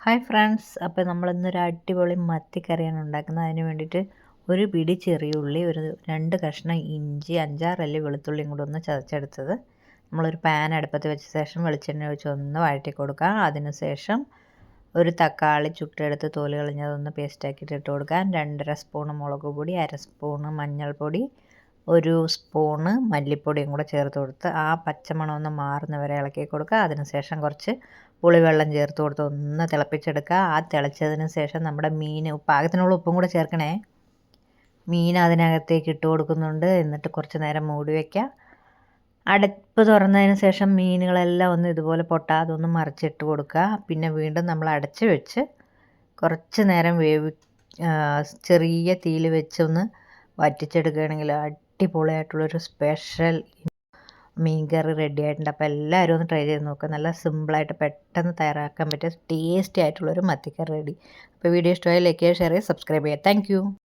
Hi friends, അപ്പോൾ നമ്മളിന്നൊരു അടിപൊളി മത്തിക്കറിയാണ് ഉണ്ടാക്കുന്നത്. അതിന് വേണ്ടിയിട്ട് ഒരു പിടി ചെറിയ ഉള്ളി, ഒരു 2 കഷ്ണം ഇഞ്ചി, 5-6 അല്ലി വെളുത്തുള്ളിയും കൂടെ ഒന്ന് ചതച്ചെടുത്തത്. നമ്മളൊരു പാൻ അടുപ്പത്ത് വെച്ച ശേഷം വെളിച്ചെണ്ണ ഒഴിച്ച് ഒന്ന് വഴറ്റി കൊടുക്കുക. അതിനുശേഷം ഒരു തക്കാളി ചുട്ടെടുത്ത് തോല് കളഞ്ഞതൊന്ന് പേസ്റ്റാക്കിയിട്ട് ഇട്ട് കൊടുക്കുക. 2.5 സ്പൂണ് മുളക് പൊടി, 1 സ്പൂണ് മഞ്ഞൾപ്പൊടി, 1 സ്പൂണ് മല്ലിപ്പൊടിയും കൂടെ ചേർത്ത് കൊടുത്ത് ആ പച്ചമണം ഒന്ന് മാറുന്നവരെ ഇളക്കി കൊടുക്കുക. അതിനുശേഷം കുറച്ച് പുളിവെള്ളം ചേർത്ത് കൊടുത്ത് ഒന്ന് തിളപ്പിച്ചെടുക്കുക. ആ തിളച്ചതിന് ശേഷം നമ്മുടെ മീൻ പാകത്തിനുള്ള ഉപ്പും കൂടെ ചേർക്കണേ. മീൻ അതിനകത്തേക്ക് ഇട്ട് കൊടുക്കുന്നുണ്ട്. എന്നിട്ട് കുറച്ച് നേരം മൂടി വയ്ക്കുക. അടപ്പ് തുറന്നതിന് ശേഷം മീനുകളെല്ലാം ഒന്ന് ഇതുപോലെ പൊട്ടാതെ ഒന്ന് മറിച്ചിട്ട് കൊടുക്കുക. പിന്നെ വീണ്ടും നമ്മൾ അടച്ച് വെച്ച് കുറച്ച് നേരം ചെറിയ തീയിൽ വെച്ചൊന്ന് വറ്റിച്ചെടുക്കുകയാണെങ്കിൽ അടിപൊളിയായിട്ടുള്ളൊരു സ്പെഷ്യൽ മീൻ കറി റെഡി ആയിട്ടുണ്ട്. അപ്പോൾ എല്ലാവരും ഒന്ന് ട്രൈ ചെയ്ത് നോക്കുക. നല്ല സിമ്പിളായിട്ട് പെട്ടെന്ന് തയ്യാറാക്കാൻ പറ്റിയ ടേസ്റ്റി ആയിട്ടുള്ളൊരു മത്തിക്കറി റെഡി. അപ്പോൾ വീഡിയോ ഇഷ്ടമായി ലൈക്ക് ചെയ്യുക, ഷെയർ ചെയ്യുക, സബ്സ്ക്രൈബ് ചെയ്യുക. താങ്ക്